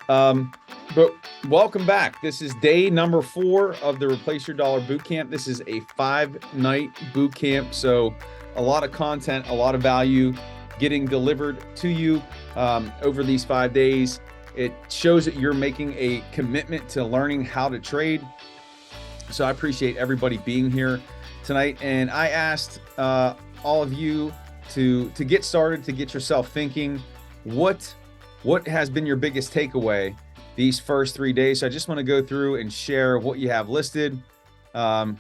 But welcome back. This is day number 4 of the Replace Your Dollar Bootcamp. This is a 5-night bootcamp, so a lot of content, a lot of value getting delivered to you over these 5 days. It shows that you're making a commitment to learning how to trade. So I appreciate everybody being here tonight. And I asked all of you to get started, to get yourself thinking, what has been your biggest takeaway these first 3 days? So I just want to go through and share what you have listed.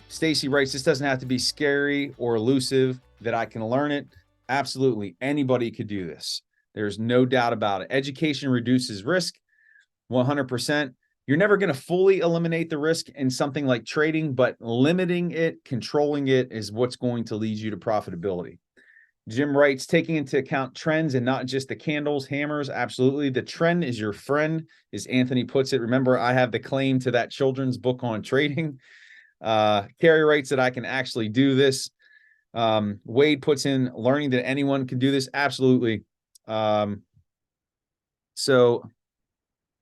Stacy writes, this doesn't have to be scary or elusive, that I can learn it. Absolutely. Anybody could do this. There's no doubt about it. Education reduces risk 100%. You're never going to fully eliminate the risk in something like trading, but limiting it, controlling it is what's going to lead you to profitability. Jim writes, taking into account trends and not just the candles, hammers. Absolutely. The trend is your friend, as Anthony puts it. Remember, I have the claim to that children's book on trading. Carrie writes that I can actually do this. Wade puts in learning that anyone can do this. Absolutely. So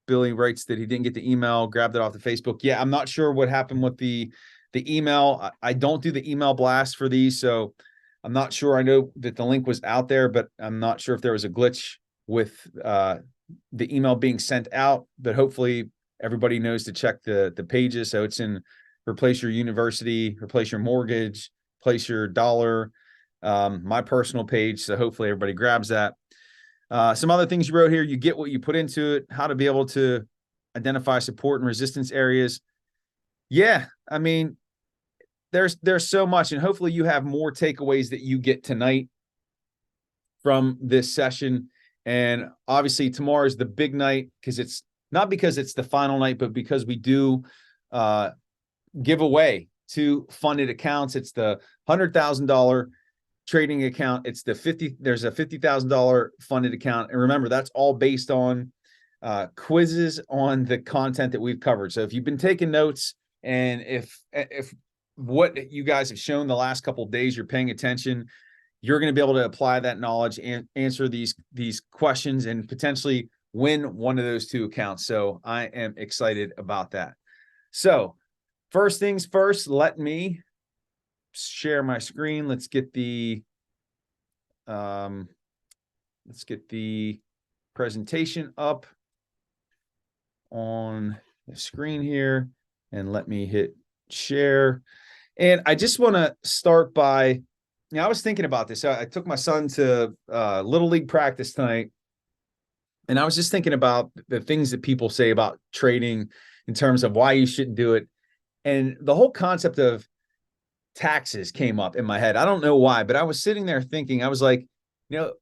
Billy writes that he didn't get the email, grabbed it off the Facebook. Yeah, I'm not sure what happened with the email. I don't do the email blast for these, so I'm not sure. I know that the link was out there, but I'm not sure if there was a glitch with the email being sent out. But hopefully everybody knows to check the pages. So it's in Replace Your University, Replace Your Mortgage, Replace Your Dollar, my personal page. So hopefully everybody grabs that. Some other things you wrote here: you get what you put into it, how to be able to identify support and resistance areas. Yeah, I mean, there's so much, and hopefully you have more takeaways that you get tonight from this session. And obviously tomorrow is the big night, because it's not because it's the final night, but because we do give away 2 funded accounts. It's the $100,000 trading account. It's there's a $50,000 funded account. And remember, that's all based on quizzes on the content that we've covered. So if you've been taking notes, and if what you guys have shown the last couple of days, you're paying attention, you're going to be able to apply that knowledge and answer these questions and potentially win one of those 2 accounts. So I am excited about that. So first things first, let me share my screen. Let's get the presentation up on the screen here, and let me hit share. And I just want to start by, I was thinking about this. I took my son to Little League practice tonight, and I was just thinking about the things that people say about trading in terms of why you shouldn't do it. And the whole concept of taxes came up in my head. I don't know why, but I was sitting there thinking, I was like,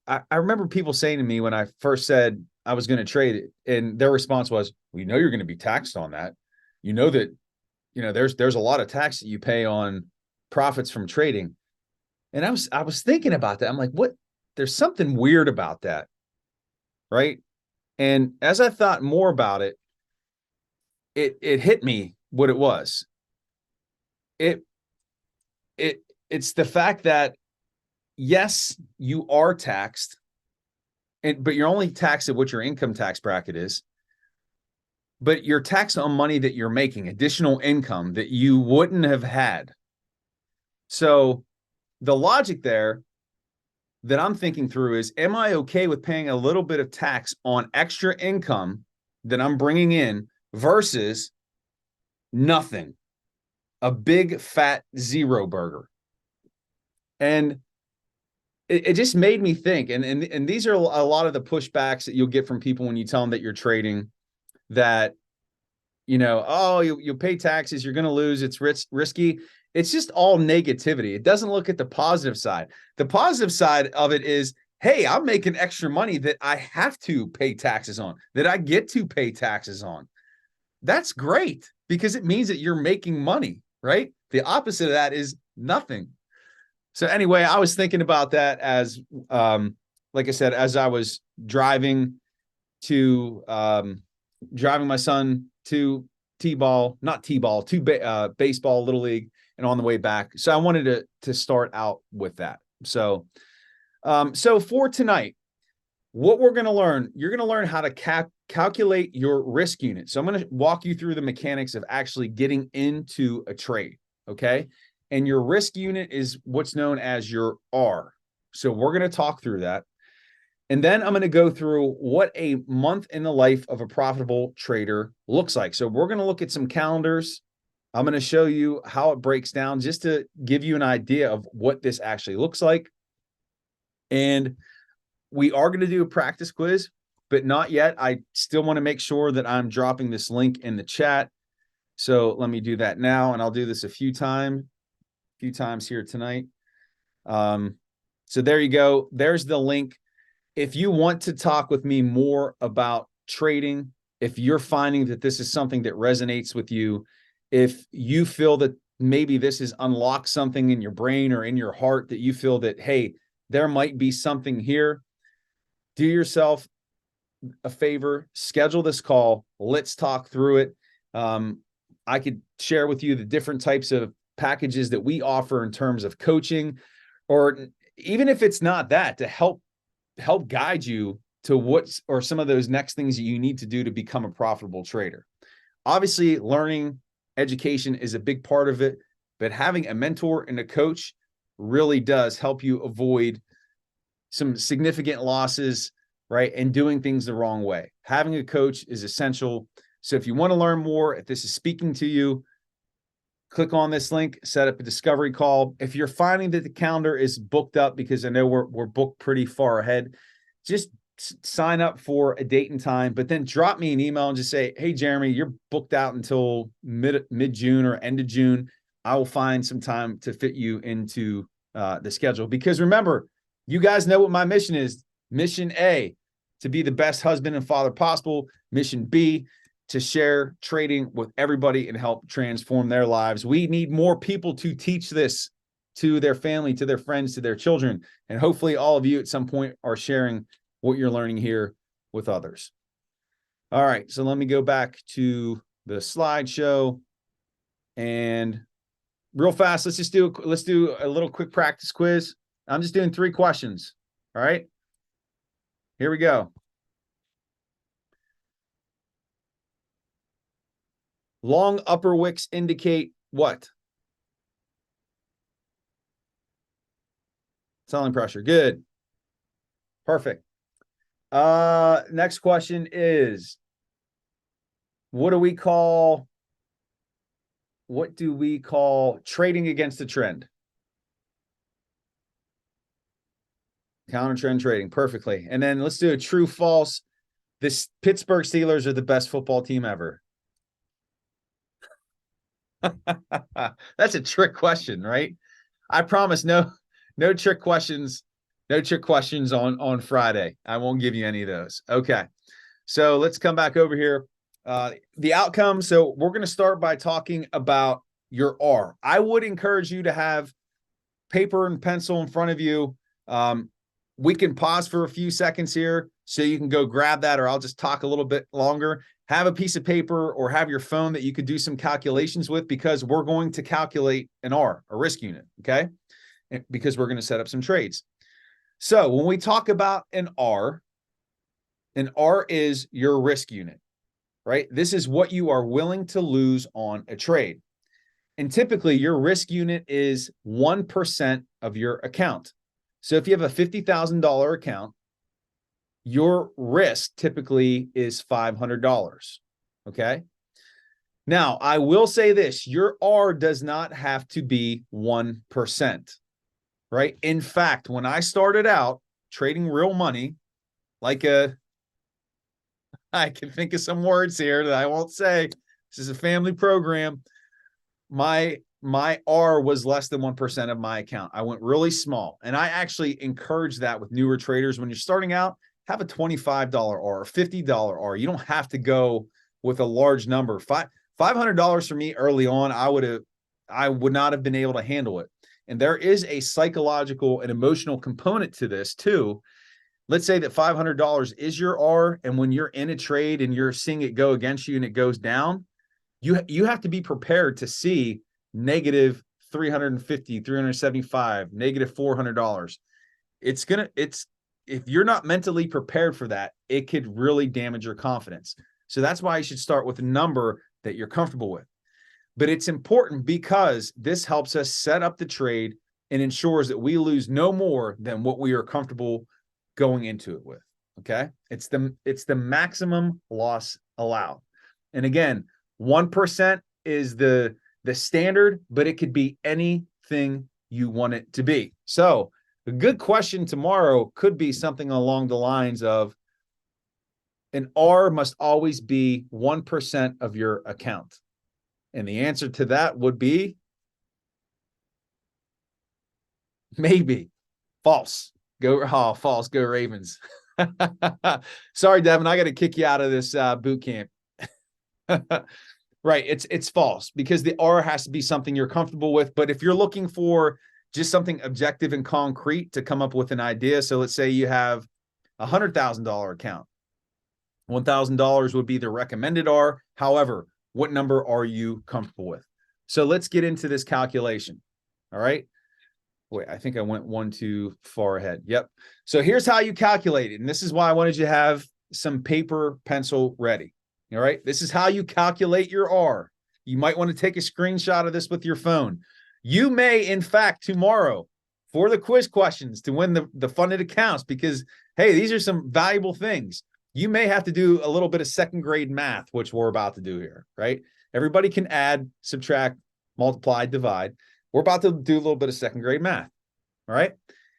I remember people saying to me when I first said I was going to trade it, and their response was, well, you're going to be taxed on that. You know that, there's a lot of tax that you pay on profits from trading. And I was thinking about that. I'm like, what? There's something weird about that. Right. And as I thought more about it, it hit me what it was. It's the fact that, yes, you are taxed, but you're only taxed at what your income tax bracket is. But you're taxed on money that you're making, additional income that you wouldn't have had. So the logic there that I'm thinking through is, am I okay with paying a little bit of tax on extra income that I'm bringing in versus nothing, a big fat zero burger? And it just made me think. And these are a lot of the pushbacks that you'll get from people when you tell them that you're trading, that, you'll pay taxes, you're going to lose, it's risky. It's just all negativity. It doesn't look at the positive side. The positive side of it is, hey, I'm making extra money that I have to pay taxes on, that I get to pay taxes on. That's great, because it means that you're making money, right? The opposite of that is nothing. So anyway, I was thinking about that as, like I said, as I was driving my son to baseball, Little League, and on the way back. So I wanted to start out with that. So for tonight, what we're going to learn, you're going to learn how to calculate your risk unit. So I'm going to walk you through the mechanics of actually getting into a trade. Okay. And your risk unit is what's known as your R. So we're going to talk through that. And then I'm going to go through what a month in the life of a profitable trader looks like. So we're going to look at some calendars. I'm going to show you how it breaks down just to give you an idea of what this actually looks like. And we are going to do a practice quiz, but not yet. I still want to make sure that I'm dropping this link in the chat. So let me do that now, and I'll do this a few times here tonight. So there you go. There's the link. If you want to talk with me more about trading, if you're finding that this is something that resonates with you, if you feel that maybe this has unlocked something in your brain or in your heart that you feel that, hey, there might be something here, do yourself a favor, schedule this call. Let's talk through it. I could share with you the different types of packages that we offer in terms of coaching, or even if it's not that, to help guide you to what's or some of those next things that you need to do to become a profitable trader. Obviously, learning, education is a big part of it, but having a mentor and a coach really does help you avoid some significant losses, right? And doing things the wrong way. Having a coach is essential. So if you want to learn more, if this is speaking to you, click on this link, set up a discovery call. If you're finding that the calendar is booked up, because I know we're booked pretty far ahead, just sign up for a date and time, but then drop me an email and just say, hey, Jeremy, you're booked out until mid-June or end of June. I will find some time to fit you into the schedule. Because remember, you guys know what my mission is. Mission A, to be the best husband and father possible. Mission B, to share trading with everybody and help transform their lives. We need more people to teach this to their family, to their friends, to their children. And hopefully all of you at some point are sharing what you're learning here with others. All right, so let me go back to the slideshow. And real fast, let's do a little quick practice quiz. I'm just doing 3 questions. All right, here we go. Long upper wicks indicate what? Selling pressure. Good. Perfect. Next question is, what do we call trading against the trend? Counter trend trading. Perfectly. And then let's do a true false. This Pittsburgh Steelers are the best football team ever. That's a trick question, right? I promise no trick questions, on Friday. I won't give you any of those. Okay. So let's come back over here. The outcome. So we're going to start by talking about your R. I would encourage you to have paper and pencil in front of you. We can pause for a few seconds here so you can go grab that, or I'll just talk a little bit longer. Have a piece of paper or have your phone that you could do some calculations with, because we're going to calculate an R, a risk unit, okay? Because we're going to set up some trades. So when we talk about an R is your risk unit, right? This is what you are willing to lose on a trade. And typically your risk unit is 1% of your account. So if you have a $50,000 account, your risk typically is $500. Okay. Now, I will say this, your R does not have to be 1%, right? In fact, when I started out trading real money, I can think of some words here that I won't say. This is a family program. My R was less than 1% of my account. I went really small. And I actually encourage that with newer traders. When you're starting out, have a $25 R, $50 R. You don't have to go with a large number. $500 for me early on, I would not have been able to handle it. And there is a psychological and emotional component to this too. Let's say that $500 is your R, and when you're in a trade and you're seeing it go against you and it goes down, you have to be prepared to see negative 350, 375, negative $400. It's if you're not mentally prepared for that, it could really damage your confidence. So that's why you should start with a number that you're comfortable with. But it's important because this helps us set up the trade and ensures that we lose no more than what we are comfortable going into it with. Okay. It's the maximum loss allowed. And again, 1% is the standard, but it could be anything you want it to be. So a good question tomorrow could be something along the lines of an R must always be 1% of your account. And the answer to that would be maybe. False. False. Go Ravens. Sorry, Devin, I got to kick you out of this boot camp. Right. It's false because the R has to be something you're comfortable with. But if you're looking for just something objective and concrete to come up with an idea, so let's say you have a $100,000 account. $1,000 would be the recommended R. However, what number are you comfortable with? So let's get into this calculation. All right. Wait, I think I went one too far ahead. Yep. So here's how you calculate it. And this is why I wanted you to have some paper, pencil ready. All right. This is how you calculate your R. You might want to take a screenshot of this with your phone. You may, in fact, tomorrow for the quiz questions to win the funded accounts, because, hey, these are some valuable things. You may have to do a little bit of second grade math, which we're about to do here, right? Everybody can add, subtract, multiply, divide. We're about to do a little bit of second grade math, all right?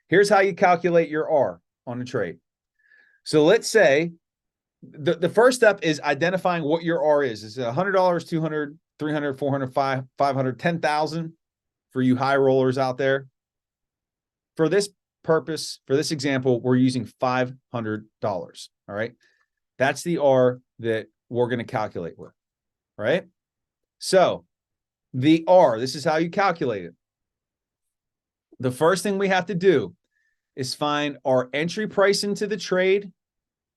Here's how you calculate your R on a trade. So let's say the first step is identifying what your R is. Is it $100, $200, $300, $400, $500, $10,000 for you high rollers out there? For this purpose, for this example, we're using $500, all right? That's the R that we're going to calculate with, right? So the R, this is how you calculate it. The first thing we have to do is find our entry price into the trade,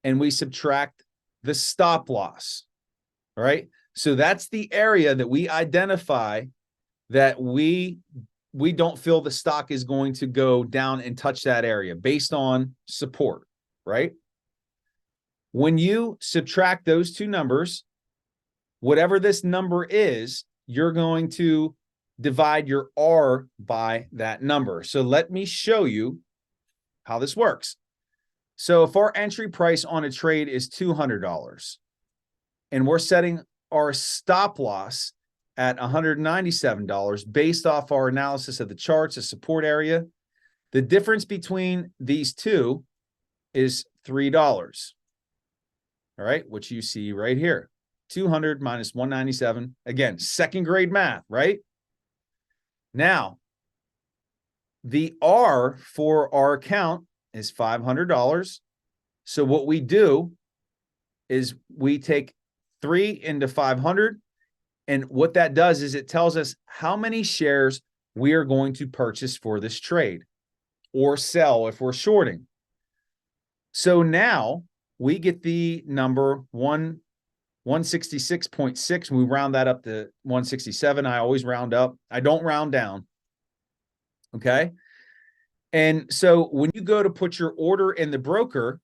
and we subtract the stop loss, all right? So that's the area that we identify that we don't feel the stock is going to go down and touch that area based on support, right? When you subtract those two numbers, whatever this number is, you're going to divide your R by that number. So let me show you how this works. So if our entry price on a trade is $200 and we're setting our stop loss at $197 based off our analysis of the charts, the support area, the difference between these two is $3. All right, which you see right here. 200 minus 197. Again, second grade math, right? Now, the R for our account is $500. So what we do is we take 3 into 500. And what that does is it tells us how many shares we are going to purchase for this trade or sell if we're shorting. So now we get the number 166.6. We round that up to 167. I always round up. I don't round down. Okay. And so when you go to put your order in the broker,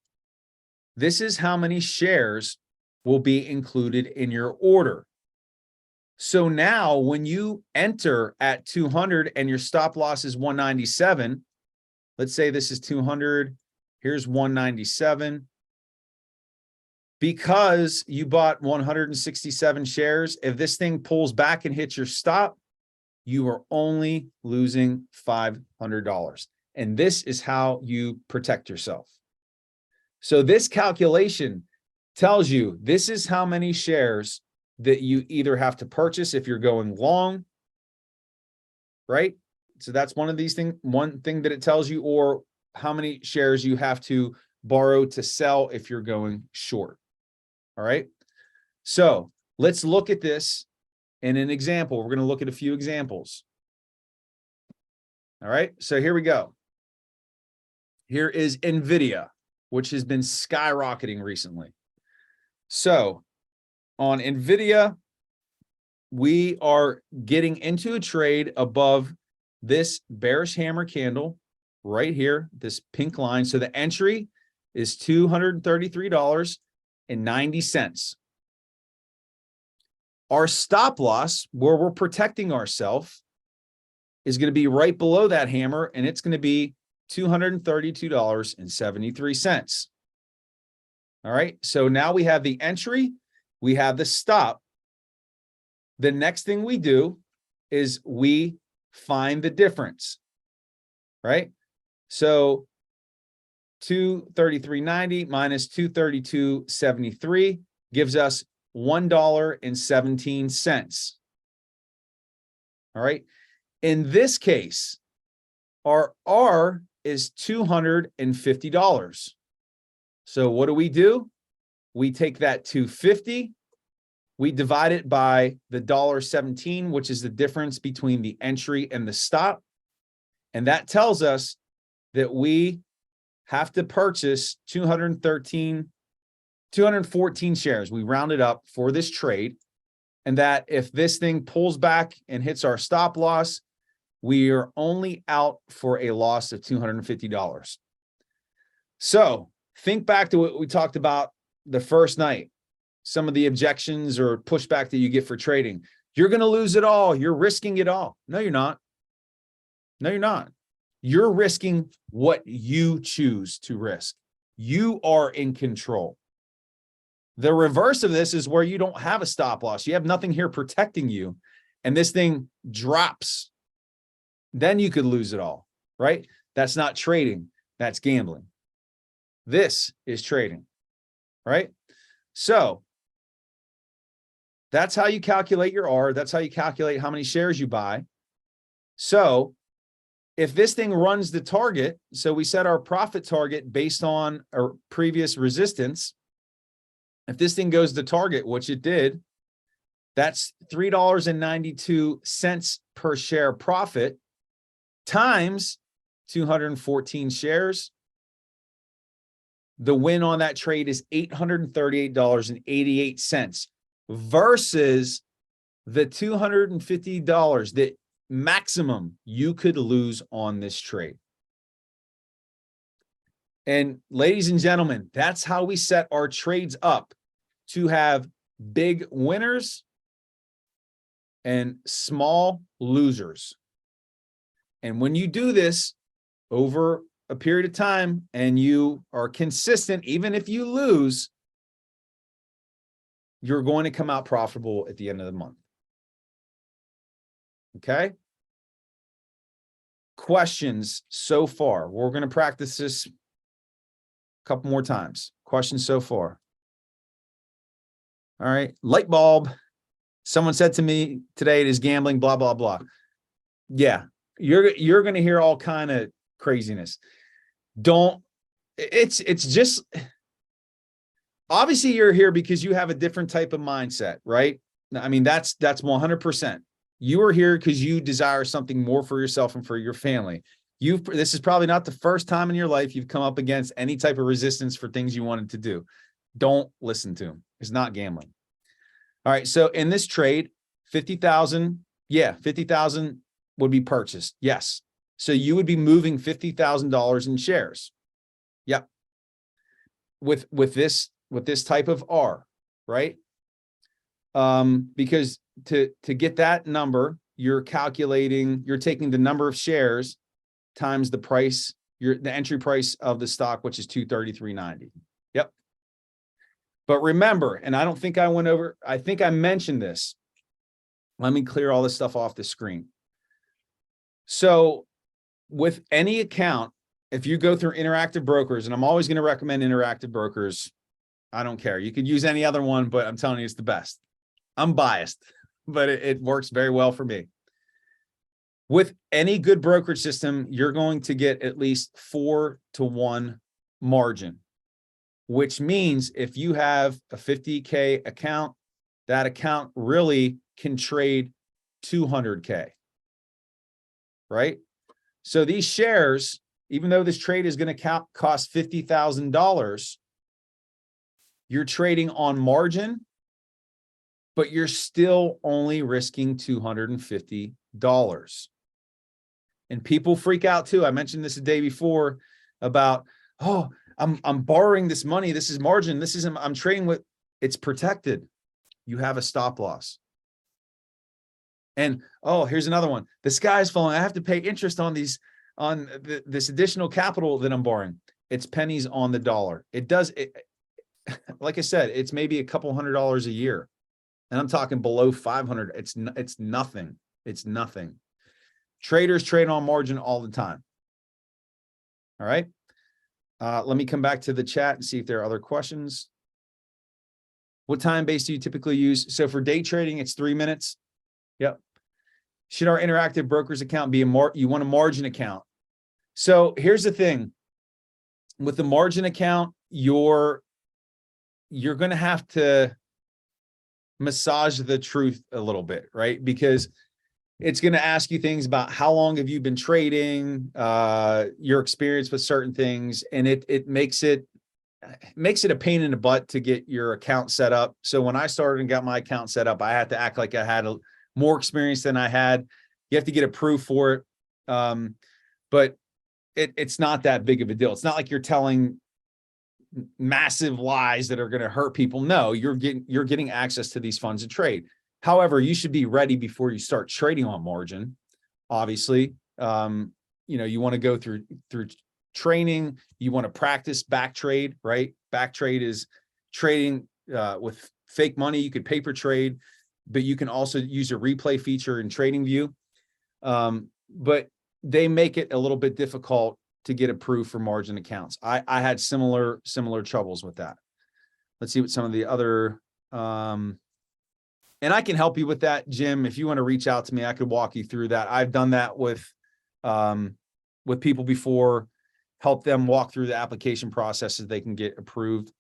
this is how many shares will be included in your order. So now when you enter at 200 and your stop loss is 197, let's say this is 200, here's 197. Because you bought 167 shares, if this thing pulls back and hits your stop, you are only losing $500. And this is how you protect yourself. So this calculation tells you this is how many shares that you either have to purchase if you're going long, right? So that's one thing that it tells you, or how many shares you have to borrow to sell if you're going short. All right. So let's look at this in an example. We're going to look at a few examples. All right. So here we go. Here is NVIDIA, which has been skyrocketing recently. So on NVIDIA, we are getting into a trade above this bearish hammer candle right here, this pink line. So the entry is $233.90. Our stop loss, where we're protecting ourselves, is going to be right below that hammer, and it's going to be $232.73. All right. So now we have the entry, we have the stop. The next thing we do is we find the difference, right? So 233.90 minus 232.73 gives us $1.17. All right. In this case, our R is $250. So what do? We take that 250, we divide it by the $1.17, which is the difference between the entry and the stop. And that tells us that we have to purchase 214 shares. We round it up for this trade. And that if this thing pulls back and hits our stop loss, we are only out for a loss of $250. So think back to what we talked about the first night, some of the objections or pushback that you get for trading. You're going to lose it all. You're risking it all. No, you're not. No, you're not. You're risking what you choose to risk. You are in control. The reverse of this is where you don't have a stop loss. You have nothing here protecting you, and this thing drops. Then you could lose it all, right? That's not trading. That's gambling. This is trading, right? So that's how you calculate your R. That's how you calculate how many shares you buy. So if this thing runs the target, so we set our profit target based on our previous resistance. If this thing goes to target, which it did, that's $3.92 per share profit times 214 shares. The win on that trade is $838.88 versus the $250 that maximum you could lose on this trade. And ladies and gentlemen, that's how we set our trades up to have big winners and small losers. And when you do this over a period of time and you are consistent, even if you lose, you're going to come out profitable at the end of the month. Okay? Questions so far? We're going to practice this a couple more times. Questions so far? All right. Light bulb. Someone said to me today, it is gambling, blah, blah, blah. Yeah. You're going to hear all kind of craziness. It's just, obviously you're here because you have a different type of mindset, right? I mean, that's 100%. You are here because you desire something more for yourself and for your family. This is probably not the first time in your life you've come up against any type of resistance for things you wanted to do. Don't listen to them. It's not gambling. All right. So in this trade, 50,000, 50,000 would be purchased. Yes. So you would be moving $50,000 in shares. Yep. With this type of R, right? Because to get that number, you're taking the number of shares times the price, the entry price of the stock, which is $233.90. Yep. But remember, and I don't think I went over, I think I mentioned this. Let me clear all this stuff off the screen. So with any account, if you go through Interactive Brokers, and I'm always going to recommend Interactive Brokers, I don't care. You could use any other one, but I'm telling you, it's the best. I'm biased, but it works very well for me. With any good brokerage system, you're going to get at least 4-to-1 margin, which means if you have a 50K account, that account really can trade 200K, right? So these shares, even though this trade is going to cost $50,000, you're trading on margin, but you're still only risking $250. And people freak out too. I mentioned this the day before about, oh, I'm borrowing this money. This is margin. This isn't, I'm trading with, it's protected. You have a stop loss. And oh, here's another one. The sky's falling. I have to pay interest on these, this additional capital that I'm borrowing. It's pennies on the dollar. It does it, like I said, it's maybe a couple $100 a year. And I'm talking below 500. It's nothing. It's nothing. Traders trade on margin all the time. All right. Let me come back to the chat and see if there are other questions. What time base do you typically use? So for day trading, it's 3 minutes. Yep. Should our interactive brokers account be you want a margin account? So here's the thing. With the margin account, you're going to have to massage the truth a little bit, right? Because it's going to ask you things about how long have you been trading, your experience with certain things, and it makes it a pain in the butt to get your account set up. So when I started and got my account set up, I had to act like I had more experience than I had. You have to get approved for it, but it's not that big of a deal. It's not like you're telling massive lies that are going to hurt people. No, you're getting access to these funds to trade. However, you should be ready before you start trading on margin. Obviously, you want to go through training. You want to practice back trade, right? Back trade is trading with fake money. You could paper trade, but you can also use a replay feature in TradingView. But they make it a little bit difficult to get approved for margin accounts. I had similar troubles with that. Let's see what some of the other, and I can help you with that, Jim. If you want to reach out to me, I could walk you through that. I've done that with people before, help them walk through the application process so they can get approved.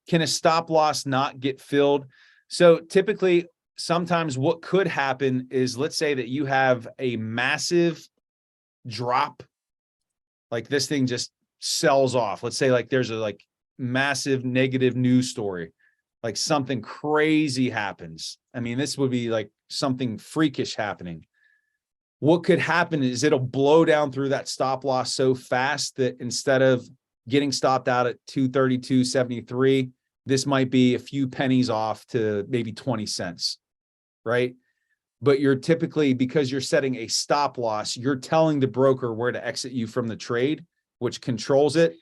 Can a stop loss not get filled? So typically, sometimes what could happen is, let's say that you have a massive drop, like this thing just sells off. Let's say like there's a massive negative news story, like something crazy happens. I mean, this would be like something freakish happening. What could happen is it'll blow down through that stop loss so fast that instead of getting stopped out at 232.73, this might be a few pennies off to maybe 20 cents, right? But you're typically, because you're setting a stop loss, you're telling the broker where to exit you from the trade, which controls it.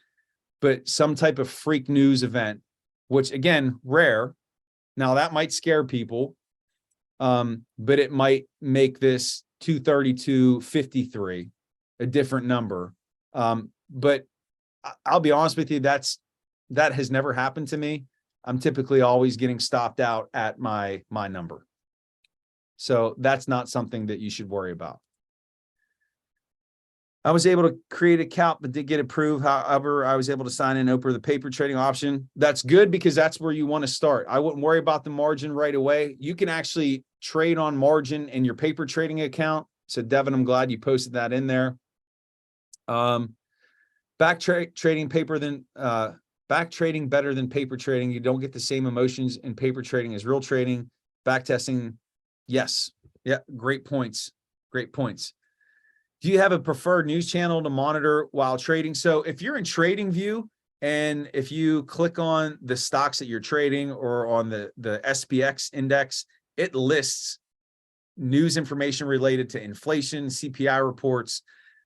But some type of freak news event, which again, rare. Now that might scare people, but it might make this 232.53 a different number. But I'll be honest with you, that has never happened to me. I'm typically always getting stopped out at my number. So that's not something that you should worry about. I was able to create an account, but did get approved. However, I was able to sign in Oprah the paper trading option. That's good because that's where you want to start. I wouldn't worry about the margin right away. You can actually trade on margin in your paper trading account. So Devin, I'm glad you posted that in there. Back trading better than paper trading. You don't get the same emotions in paper trading as real trading. Back testing. Yes. Yeah. Great points. Great points. Do you have a preferred news channel to monitor while trading? So if you're in TradingView and if you click on the stocks that you're trading or on the SPX index, it lists news information related to inflation, CPI reports.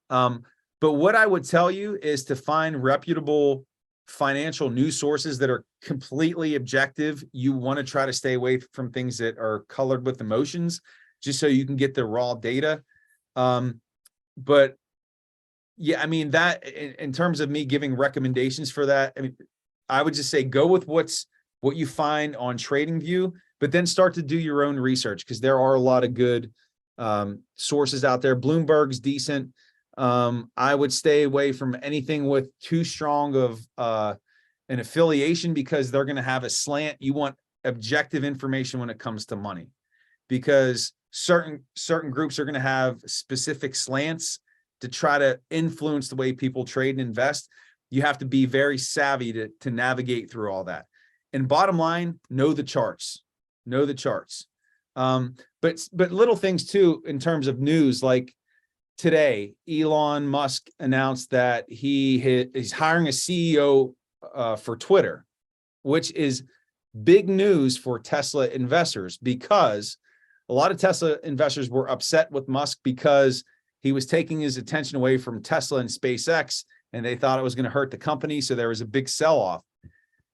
But what I would tell you is to find reputable financial news sources that are completely objective. You want to try to stay away from things that are colored with emotions, just so you can get the raw data. But yeah, I mean, that in terms of me giving recommendations for that, I mean, I would just say go with what you find on TradingView, but then start to do your own research because there are a lot of good sources out there. Bloomberg's decent. I would stay away from anything with too strong of an affiliation because they're going to have a slant. You want objective information when it comes to money, because certain groups are going to have specific slants to try to influence the way people trade and invest. You have to be very savvy to navigate through all that. And bottom line, know the charts. But little things too, in terms of news, like today, Elon Musk announced that he's hiring a CEO for Twitter, which is big news for Tesla investors, because a lot of Tesla investors were upset with Musk because he was taking his attention away from Tesla and SpaceX, and they thought it was going to hurt the company. So there was a big sell-off.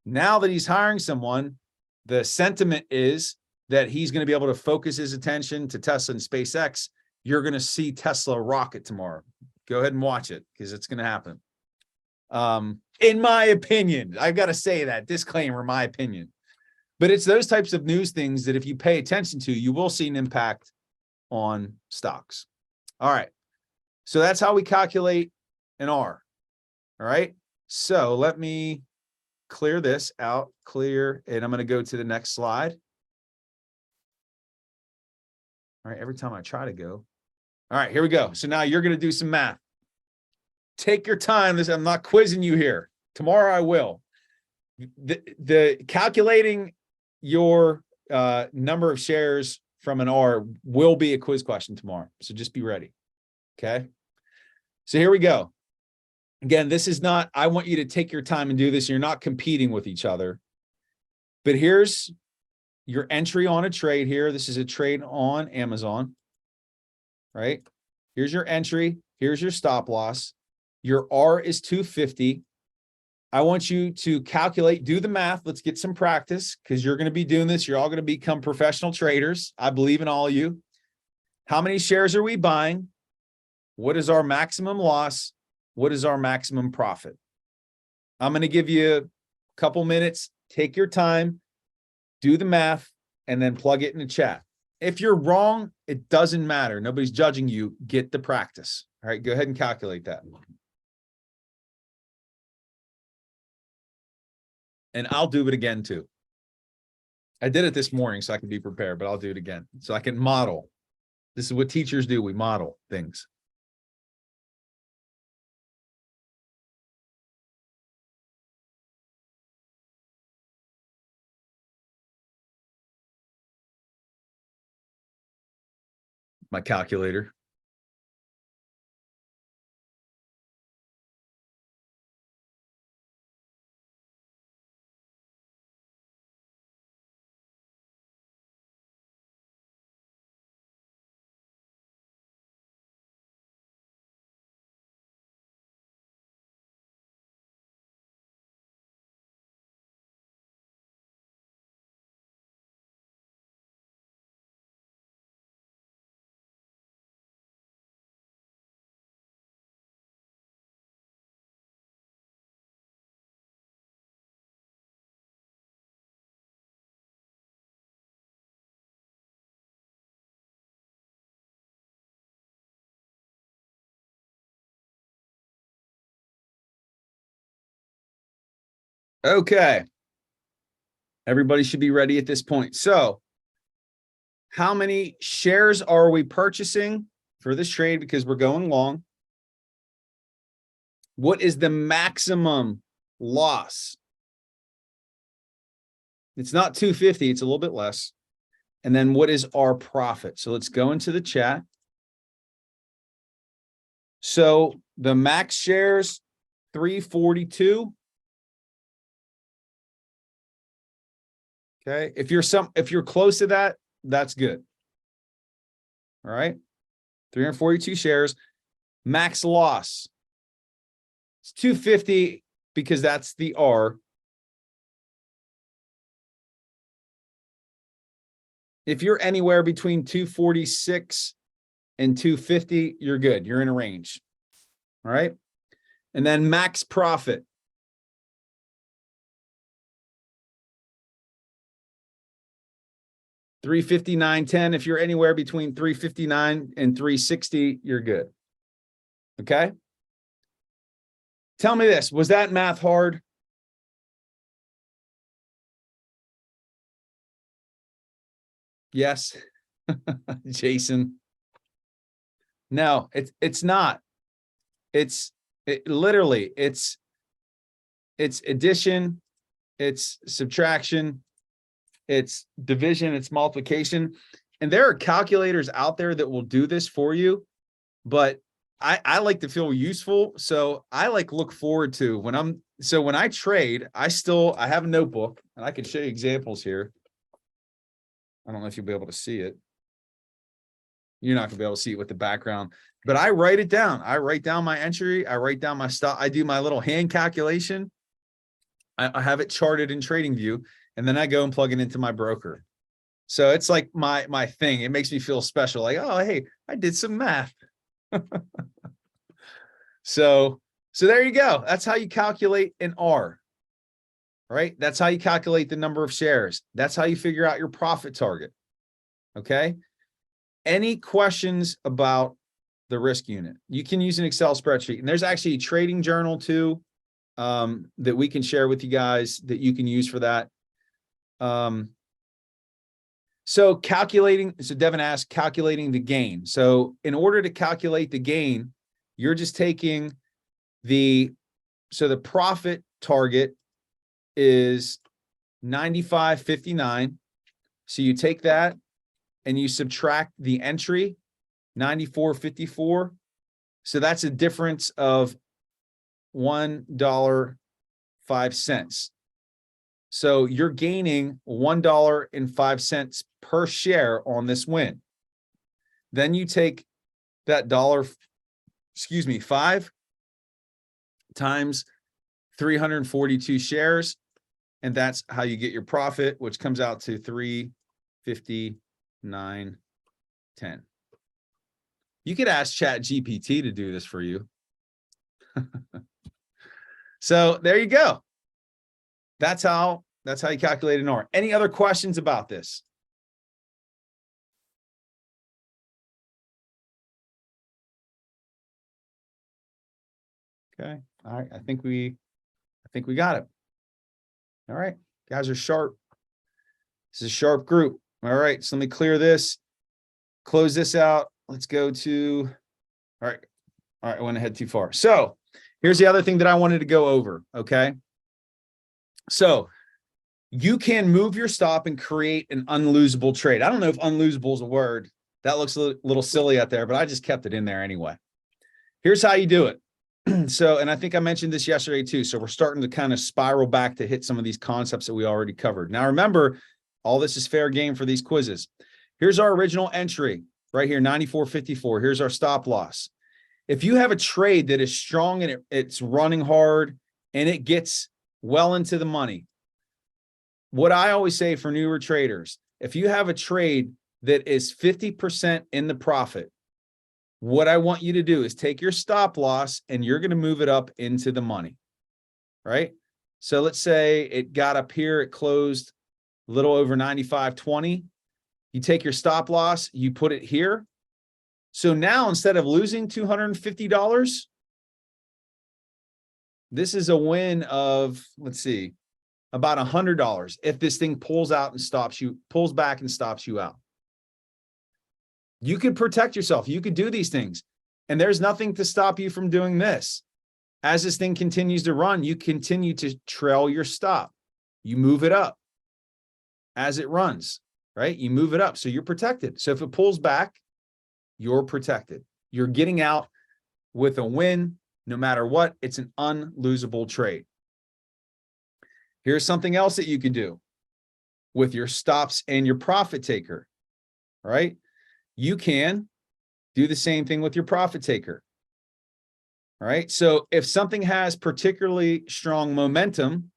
Now that he's hiring someone, the sentiment is that he's going to be able to focus his attention to Tesla and SpaceX. You're going to see Tesla rocket tomorrow. Go ahead and watch it, because it's going to happen. In my opinion, I've got to say that disclaimer, my opinion, but it's those types of news things that if you pay attention to, you will see an impact on stocks. All right. So that's how we calculate an R. All right. So let me clear this out, and I'm going to go to the next slide. All right. Every time I try to go. All right, here we go. So now you're going to do some math. Take your time. I'm not quizzing you here. Tomorrow I will. The calculating your number of shares from an R will be a quiz question tomorrow. So just be ready. Okay. So here we go. Again, this is not, I want you to take your time and do this. You're not competing with each other. But here's your entry on a trade here. This is a trade on Amazon. Right? Here's your entry. Here's your stop loss. Your R is 250. I want you to calculate, do the math. Let's get some practice, because you're going to be doing this. You're all going to become professional traders. I believe in all of you. How many shares are we buying? What is our maximum loss? What is our maximum profit? I'm going to give you a couple minutes. Take your time, do the math, and then plug it in the chat. If you're wrong, it doesn't matter. Nobody's judging you. Get the practice. All right, go ahead and calculate that. And I'll do it again too. I did it this morning so I can be prepared, but I'll do it again so I can model. This is what teachers do. We model things. My calculator. Okay. Everybody should be ready at this point. So how many shares are we purchasing for this trade? Because we're going long. What is the maximum loss? It's not 250. It's a little bit less. And then what is our profit? So let's go into the chat. So the max shares, 342. Okay. If you're close to that, that's good. All right. 342 shares. Max loss. It's 250 because that's the R. If you're anywhere between 246 and 250, you're good. You're in a range. All right. And then max profit. $359.10. If you're anywhere between 359 and 360, you're good. Okay. Tell me this. Was that math hard? Yes. Jason. No, it's not. It's literally it's addition, it's subtraction, it's division, it's multiplication. And there are calculators out there that will do this for you, but I like to feel useful. So I like look forward to when I trade, I have a notebook and I can show you examples here. I don't know if you'll be able to see it. You're not gonna be able to see it with the background, but I write it down. I write down my entry. I write down my stop. I do my little hand calculation. I have it charted in TradingView, and then I go and plug it into my broker. So it's like my thing. It makes me feel special. Like, oh, hey, I did some math. So there you go. That's how you calculate an R, right? That's how you calculate the number of shares. That's how you figure out your profit target. Okay. Any questions about the risk unit? You can use an Excel spreadsheet, and there's actually a trading journal too, that we can share with you guys that you can use for that. So Devin asked, calculating the gain. So in order to calculate the gain, you're just taking the profit target is 95.59. So you take that and you subtract the entry, 94.54. So that's a difference of $1.05. So you're gaining $1.05 per share on this win. Then you take that $5 times 342 shares, and that's how you get your profit, which comes out to 359.10. You could ask ChatGPT to do this for you. So there you go. That's how you calculate an R. Any other questions about this? Okay. All right. I think we got it. All right. Guys are sharp. This is a sharp group. All right. So let me clear this, close this out. Let's go to, all right. All right. I went ahead too far. So here's the other thing that I wanted to go over. Okay. So you can move your stop and create an unlosable trade. I don't know if unlosable is a word. That looks a little silly out there, but I just kept it in there anyway. Here's how you do it. So, and I think I mentioned this yesterday too. So we're starting to kind of spiral back to hit some of these concepts that we already covered. Now, remember, all this is fair game for these quizzes. Here's our original entry right here, 94.54. Here's our stop loss. If you have a trade that is strong and it's running hard and it gets well into the money, what I always say for newer traders, if you have a trade that is 50% in the profit, what I want you to do is take your stop loss and you're going to move it up into the money, right? So let's say it got up here, it closed a little over 95.20. You take your stop loss, you put it here. So now instead of losing $250, this is a win of, let's see, about $100 if this thing pulls back and stops you out. You could protect yourself. You could do these things. And there's nothing to stop you from doing this. As this thing continues to run, you continue to trail your stop. You move it up as it runs, right? You move it up. So you're protected. So if it pulls back, you're protected. You're getting out with a win no matter what. It's an unlosable trade. Here's something else that you can do with your stops and your profit taker, right? You can do the same thing with your profit taker. All right. So if something has particularly strong momentum,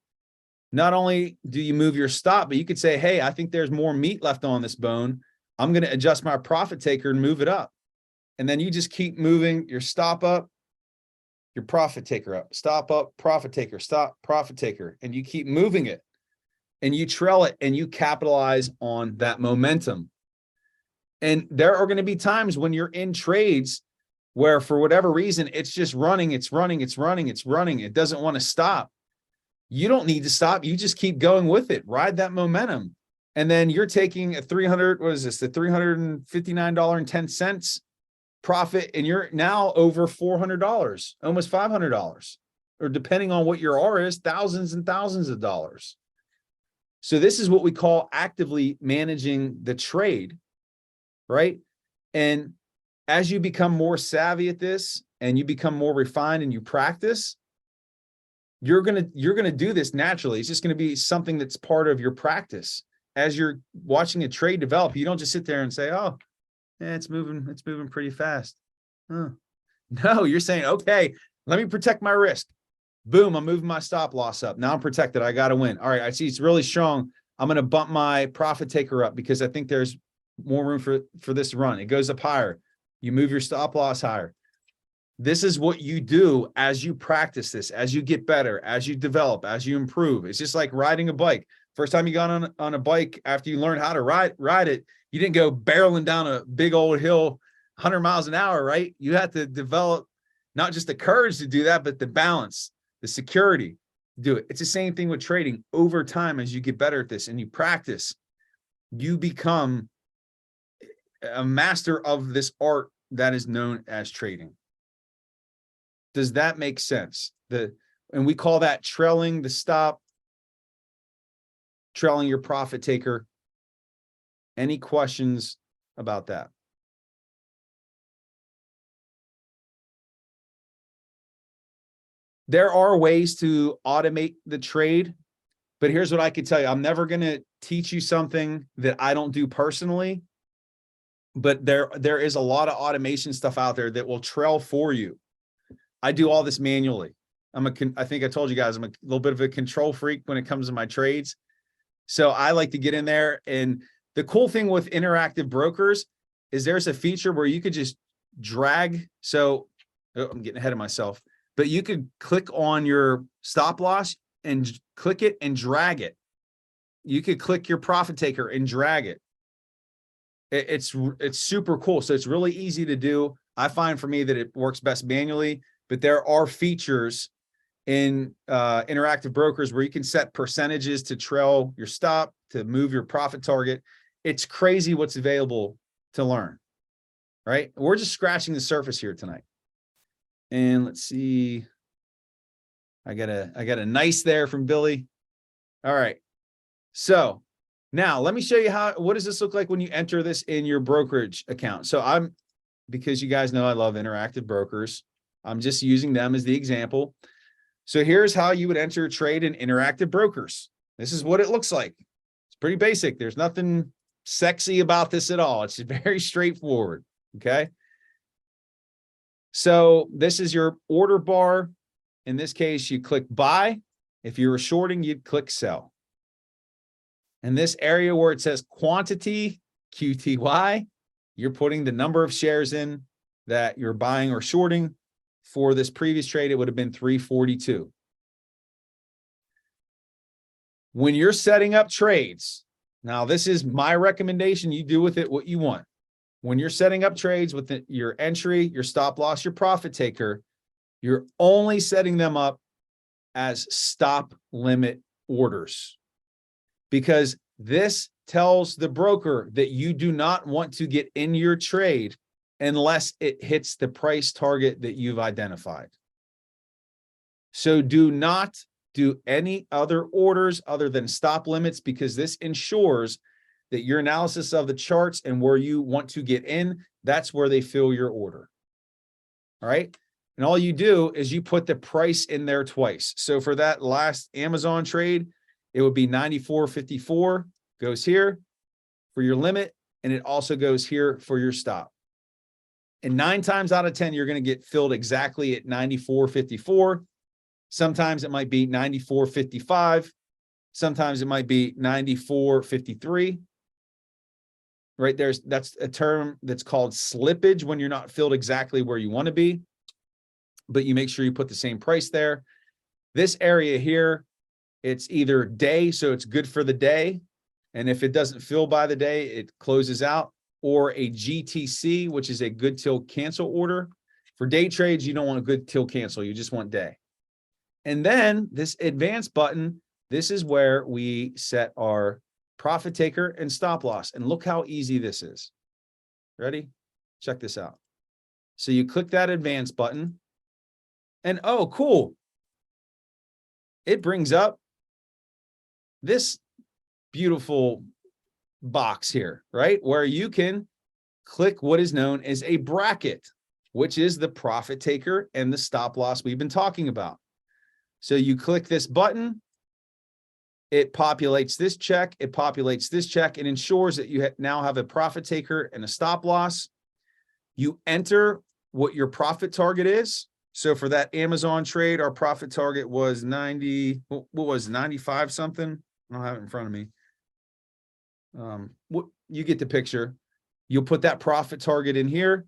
not only do you move your stop, but you could say, hey, I think there's more meat left on this bone. I'm going to adjust my profit taker and move it up. And then you just keep moving your stop up, your profit taker up, stop up, profit taker, stop, profit taker. And you keep moving it and you trail it and you capitalize on that momentum. And there are going to be times when you're in trades where for whatever reason, it's just running, it's running, it's running, it's running. It doesn't want to stop. You don't need to stop. You just keep going with it. Ride that momentum. And then you're taking a $359.10 profit, and you're now over $400, almost $500, or depending on what your R is, thousands and thousands of dollars. So this is what we call actively managing the trade, right? And as you become more savvy at this, and you become more refined and you practice, you're going to do this naturally. It's just going to be something that's part of your practice. As you're watching a trade develop, you don't just sit there and say, oh, yeah, it's moving pretty fast. Huh. No, you're saying, okay, let me protect my risk. Boom, I'm moving my stop loss up. Now I'm protected. I got to win. All right, I see it's really strong. I'm going to bump my profit taker up because I think there's more room for this run. It goes up higher. You move your stop loss higher. This is what you do as you practice this, as you get better, as you develop, as you improve. It's just like riding a bike. First time you got on a bike after you learned how to ride it, you didn't go barreling down a big old hill 100 miles an hour, right? You had to develop not just the courage to do that, but the balance, the security to do it. It's the same thing with trading. Over time, as you get better at this and you practice, you become a master of this art that is known as trading. Does that make sense? And we call that trailing the stop, trailing your profit taker. Any questions about that? There are ways to automate the trade, but here's what I can tell you. I'm never going to teach you something that I don't do personally, but there is a lot of automation stuff out there that will trail for you. I do all this manually. I think I told you guys, I'm a little bit of a control freak when it comes to my trades. So I like to get in there. And the cool thing with interactive brokers is there's a feature where you could just drag. So I'm getting ahead of myself, but you could click on your stop loss and click it and drag it. You could click your profit taker and drag it. It's super cool. So it's really easy to do. I find for me that it works best manually, but there are features in interactive brokers where you can set percentages to trail your stop, to move your profit target. It's crazy what's available to learn, right? We're just scratching the surface here tonight. And let's see. I got a nice there from Billy. All right. So now let me show you what does this look like when you enter this in your brokerage account? So because you guys know I love interactive brokers, I'm just using them as the example. So here's how you would enter a trade in interactive brokers. This is what it looks like. It's pretty basic. There's nothing sexy about this at all. It's very straightforward. Okay. So this is your order bar. In this case, you click buy. If you were shorting, you'd click sell. And this area where it says quantity, QTY, you're putting the number of shares in that you're buying or shorting. For this previous trade, it would have been 342. When you're setting up trades, now this is my recommendation, you do with it what you want. When you're setting up trades with your entry, your stop loss, your profit taker, you're only setting them up as stop limit orders, because this tells the broker that you do not want to get in your trade unless it hits the price target that you've identified. So do not do any other orders other than stop limits, because this ensures that your analysis of the charts and where you want to get in, that's where they fill your order. All right. And all you do is you put the price in there twice. So for that last Amazon trade, it would be 94.54 goes here for your limit. And it also goes here for your stop. And 9 times out of 10, you're going to get filled exactly at 94.54. Sometimes it might be 94.55. Sometimes it might be 94.53. Right there's that's a term that's called slippage when you're not filled exactly where you want to be, but you make sure you put the same price there. This area here, it's either day, so it's good for the day. And if it doesn't fill by the day, it closes out, or a GTC, which is a good till cancel order. For day trades, you don't want a good till cancel. You just want day. And then this advanced button, this is where we set our profit taker and stop loss. And look how easy this is. Ready? Check this out. So you click that advanced button and oh, cool. It brings up this beautiful box here, right? Where you can click what is known as a bracket. which is the profit taker and the stop loss we've been talking about. So you click this button, it populates this check, it populates this check, and ensures that you now have a profit taker and a stop loss. You enter what your profit target is. So for that Amazon trade, our profit target was 90, what was 95 something? I don't have it in front of me. You get the picture. You'll put that profit target in here.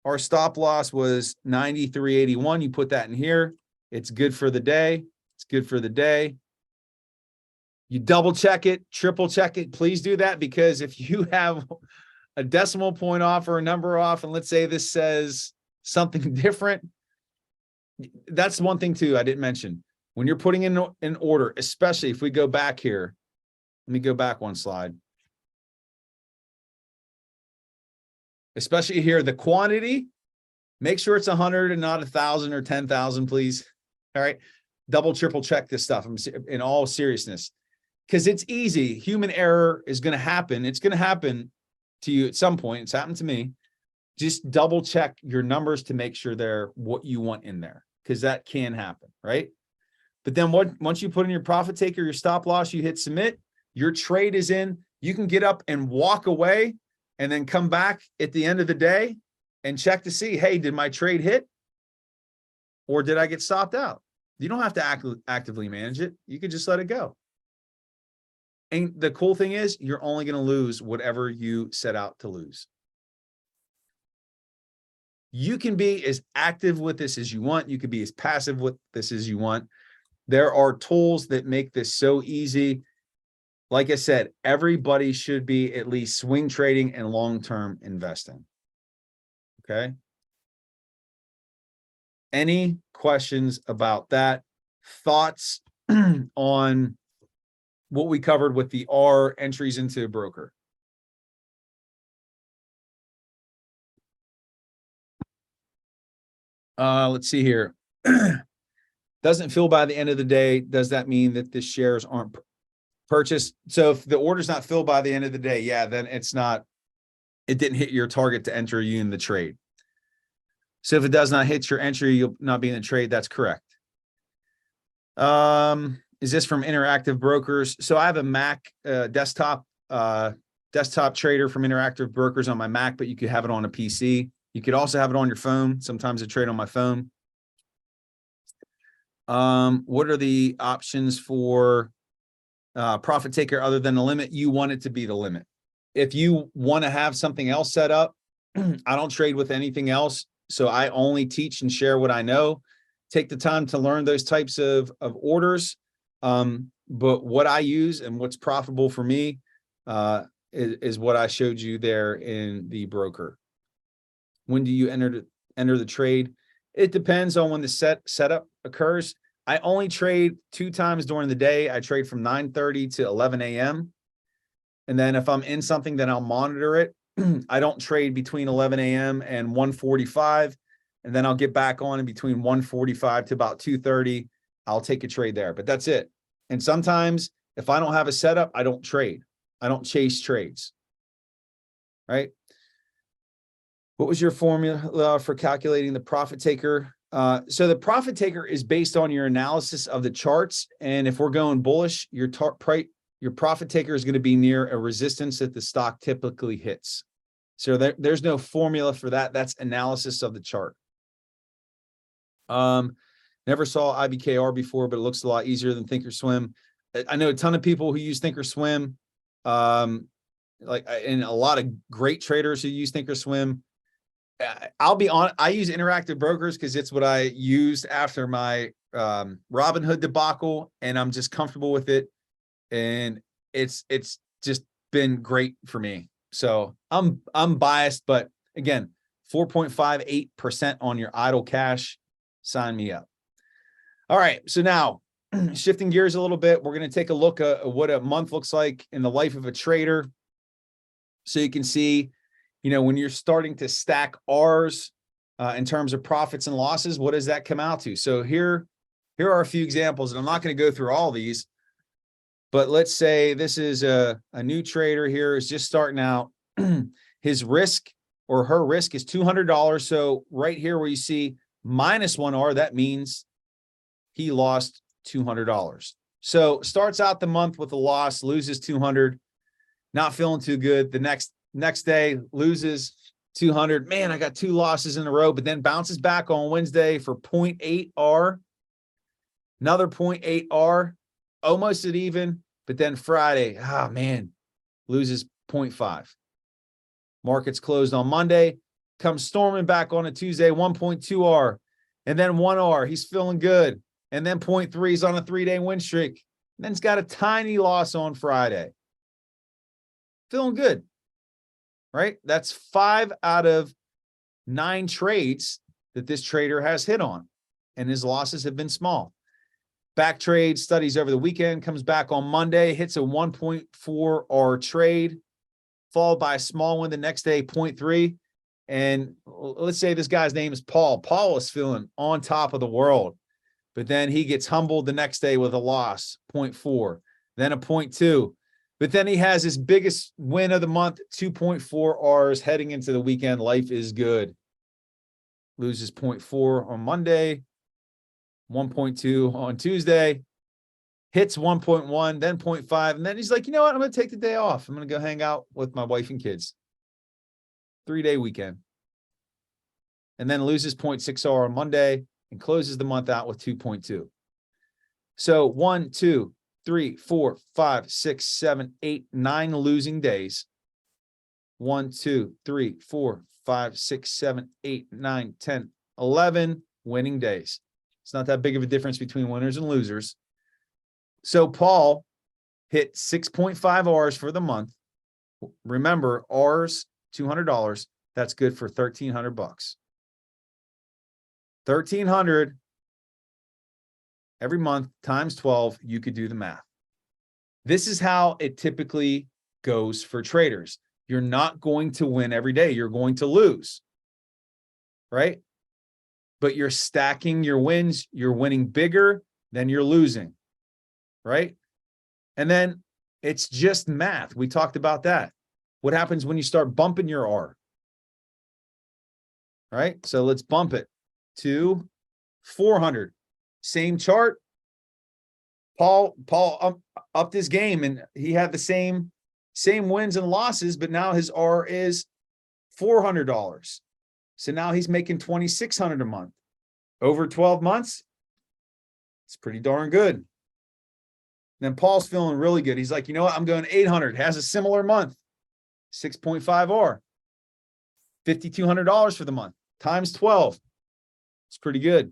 Our stop loss was 93.81. You put that in here. It's good for the day. It's good for the day. You double check it, triple check it. Please do that, because if you have a decimal point off or a number off, and let's say this says something different, that's one thing too I didn't mention. When you're putting in an order, especially if we go back here, let me go back one slide. Especially here, the quantity, make sure it's 100 and not 1,000 or 10,000, please. All right. Double, triple check this stuff in all seriousness, because it's easy. Human error is going to happen. It's going to happen to you at some point. It's happened to me. Just double check your numbers to make sure they're what you want in there, because that can happen, right? But then once you put in your profit taker, your stop loss, you hit submit, your trade is in. You can get up and walk away and then come back at the end of the day and check to see, hey, did my trade hit or did I get stopped out? You don't have to actively manage it. You can just let it go. And the cool thing is, you're only going to lose whatever you set out to lose. You can be as active with this as you want. You can be as passive with this as you want. There are tools that make this so easy. Like I said, everybody should be at least swing trading and long-term investing. Okay. Any questions about that? Thoughts on what we covered with the R entries into a broker? Let's see here. Doesn't fill by the end of the day. Does that mean that the shares aren't purchased? So if the order's not filled by the end of the day, yeah, then it didn't hit your target to enter you in the trade. So if it does not hit your entry, you'll not be in the trade. That's correct. Is this from Interactive Brokers? So I have a Mac desktop trader from Interactive Brokers on my Mac, but you could have it on a PC. You could also have it on your phone. Sometimes I trade on my phone. What are the options for profit taker other than the limit? You want it to be the limit. If you want to have something else set up, I don't trade with anything else. So I only teach and share what I know. Take the time to learn those types of orders. But what I use and what's profitable for me is what I showed you there in the broker. When do you enter the trade? It depends on when the setup occurs. I only trade 2 times during the day. I trade from 9:30 to 11 a.m. And then if I'm in something, then I'll monitor it. I don't trade between 11 a.m. and 1:45. And then I'll get back on in between 1:45 to about 2:30. I'll take a trade there, but that's it. And sometimes if I don't have a setup, I don't trade. I don't chase trades, right? What was your formula for calculating the profit taker? So the profit taker is based on your analysis of the charts. And if we're going bullish, your profit taker is going to be near a resistance that the stock typically hits. So there's no formula for that. That's analysis of the chart. Never saw IBKR before, but it looks a lot easier than Thinkorswim. I know a ton of people who use Thinkorswim, and a lot of great traders who use Thinkorswim. I'll be honest, I use Interactive Brokers because it's what I used after my Robinhood debacle, and I'm just comfortable with it. And it's just been great for me. So I'm biased, but again, 4.58% on your idle cash. Sign me up. All right. So now shifting gears a little bit, we're going to take a look at what a month looks like in the life of a trader. So you can see, when you're starting to stack R's in terms of profits and losses, what does that come out to? So here are a few examples, and I'm not going to go through all these, but let's say this is a new trader here, is just starting out. His risk or her risk is $200. So right here where you see -1R, that means he lost $200. So starts out the month with a loss, loses 200, not feeling too good. The next day loses 200. Man, I got 2 losses in a row, but then bounces back on Wednesday for 0.8R, another 0.8R, almost at even, but then Friday, man, loses 0.5. Markets closed on Monday, comes storming back on a Tuesday, 1.2R, and then 1R. He's feeling good. And then 0.3 is on a 3-day win streak. And then he's got a tiny loss on Friday. Feeling good, right? That's 5 out of 9 trades that this trader has hit on, and his losses have been small. Back trade studies over the weekend, comes back on Monday, hits a 1.4R trade, followed by a small one the next day, 0.3. And let's say this guy's name is Paul. Paul is feeling on top of the world, but then he gets humbled the next day with a loss, 0.4, then a 0.2. But then he has his biggest win of the month, 2.4Rs heading into the weekend. Life is good. Loses 0.4 on Monday, 1.2 on Tuesday, hits 1.1, then 0.5. And then he's like, you know what? I'm going to take the day off. I'm going to go hang out with my wife and kids. 3-day weekend. And then loses 0.6R on Monday and closes the month out with 2.2. So 1, 2, 3, 4, 5, 6, 7, 8, 9 losing days. 1, 2, 3, 4, 5, 6, 7, 8, 9, 10, 11 winning days. It's not that big of a difference between winners and losers. So Paul hit 6.5 Rs for the month. Remember, Rs, $200. That's good for $1,300. $1,300 every month times 12. You could do the math. This is how it typically goes for traders. You're not going to win every day. You're going to lose, right? But you're stacking your wins. You're winning bigger than you're losing, right? And then it's just math. We talked about that. What happens when you start bumping your R? Right? So let's bump it to 400. Same chart. Paul upped his game, and he had the same wins and losses, but now his R is $400. So now he's making $2,600 a month. Over 12 months, it's pretty darn good. Then Paul's feeling really good. He's like, you know what? I'm going 800. Has a similar month. 6.5R. $5,200 for the month. Times 12. It's pretty good.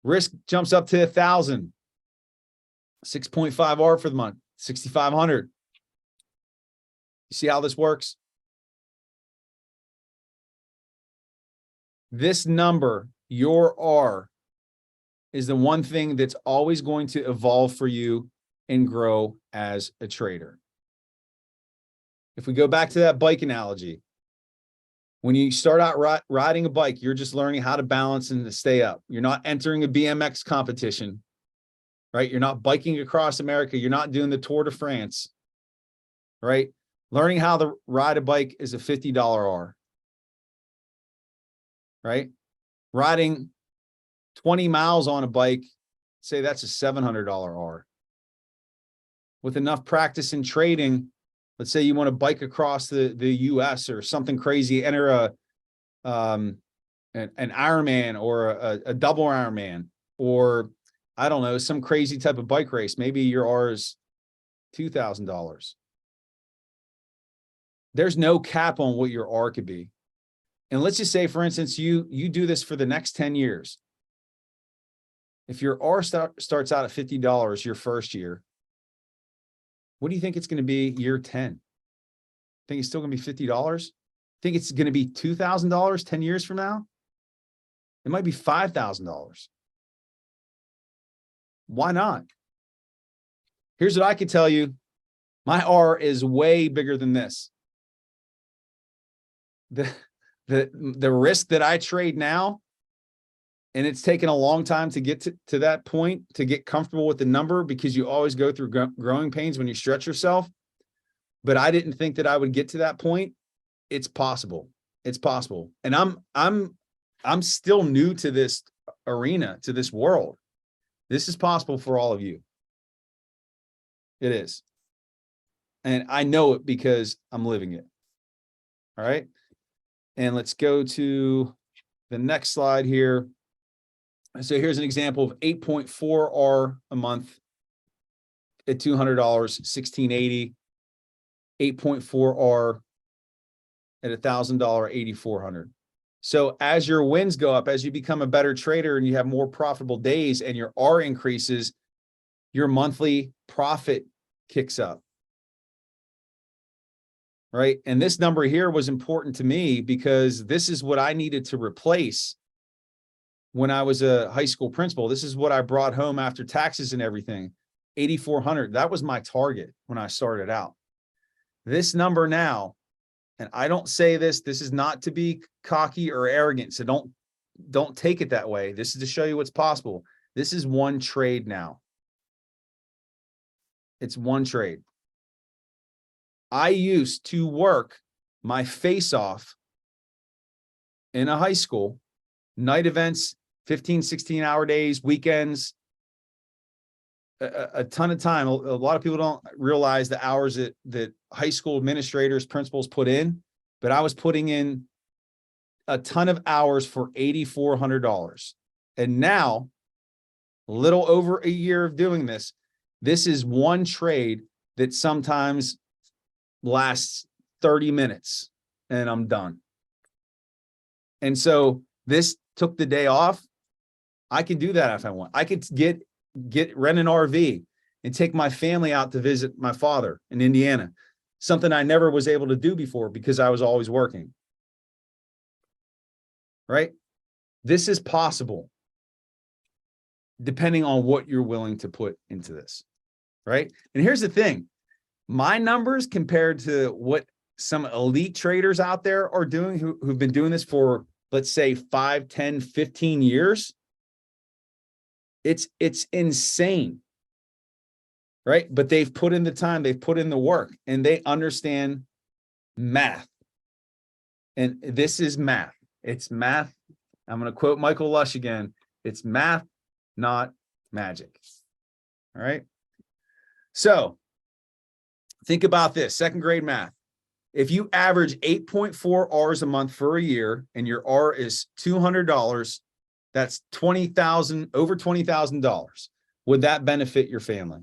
Risk jumps up to 1,000. 6.5R for the month. 6,500. You see how this works? This number, your R, is the one thing that's always going to evolve for you and grow as a trader. If we go back to that bike analogy, when you start out riding a bike, you're just learning how to balance and to stay up. You're not entering a BMX competition, right? You're not biking across America. You're not doing the Tour de France, right? Learning how to ride a bike is a $50 R, right? Riding 20 miles on a bike, say that's a $700 R. With enough practice in trading, let's say you want to bike across the US or something crazy, enter an Ironman or a double Ironman, or I don't know, some crazy type of bike race. Maybe your R is $2,000. There's no cap on what your R could be. And let's just say, for instance, you do this for the next 10 years. If your R starts out at $50 your first year, what do you think it's going to be year 10? Think it's still going to be $50? Think it's going to be $2,000 10 years from now? It might be $5,000. Why not? Here's what I could tell you. My R is way bigger than this. The risk that I trade now, and it's taken a long time to get to that point, to get comfortable with the number, because you always go through growing pains when you stretch yourself. But I didn't think that I would get to that point. it's possible. It's possible. And I'm still new to this arena, to this world. This is possible for all of you. It is. And I know it because I'm living it. All right. And let's go to the next slide here. So here's an example of 8.4R a month at $200, 1680, 8.4R at $1,000, 8,400. So as your wins go up, as you become a better trader and you have more profitable days and your R increases, your monthly profit kicks up. Right. And this number here was important to me because this is what I needed to replace when I was a high school principal. This is what I brought home after taxes and everything. 8,400. That was my target when I started out. This number now, and I don't say this is not to be cocky or arrogant. So don't take it that way. This is to show you what's possible. This is one trade now. It's one trade. I used to work my face off in a high school, night events, 15, 16-hour days, weekends, a ton of time. A lot of people don't realize the hours that high school administrators, principals put in, but I was putting in a ton of hours for $8,400. And now, a little over a year of doing this, this is one trade that sometimes lasts 30 minutes and I'm done. And so this took the day off. I can do that if I want. I could rent an RV and take my family out to visit my father in Indiana, something I never was able to do before because I was always working. Right? This is possible depending on what you're willing to put into this. Right? And here's the thing. My numbers compared to what some elite traders out there are doing who've been doing this for, let's say, 5, 10, 15 years, it's insane, right? But they've put in the time, they've put in the work, and they understand math. And this is math. It's math. I'm going to quote Michael Lush again. It's math, not magic. All right. So think about this, second grade math. If you average 8.4 R's a month for a year and your R is $200, that's $20,000, over $20,000. Would that benefit your family?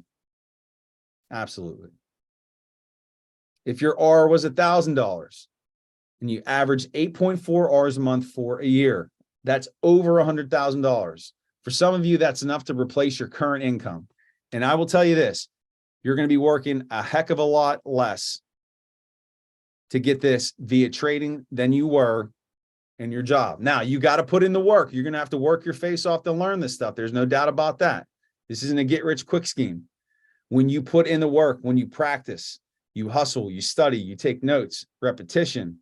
Absolutely. If your R was $1,000 and you average 8.4 R's a month for a year, that's over $100,000. For some of you, that's enough to replace your current income. And I will tell you this, you're going to be working a heck of a lot less to get this via trading than you were in your job. Now, you got to put in the work. You're going to have to work your face off to learn this stuff. There's no doubt about that. This isn't a get-rich-quick scheme. When you put in the work, when you practice, you hustle, you study, you take notes, repetition,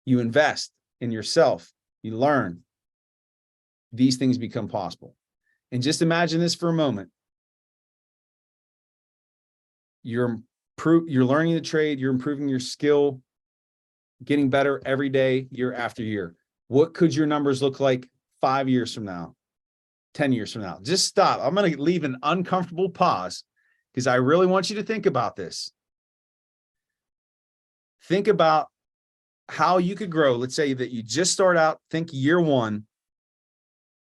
you invest in yourself, you learn, these things become possible. And just imagine this for a moment. You're learning the trade, you're improving your skill, getting better every day, year after year. What could your numbers look like 5 years from now, 10 years from now? Just stop. I'm going to leave an uncomfortable pause because I really want you to think about this. Think about how you could grow. Let's say that you just start out, think year one,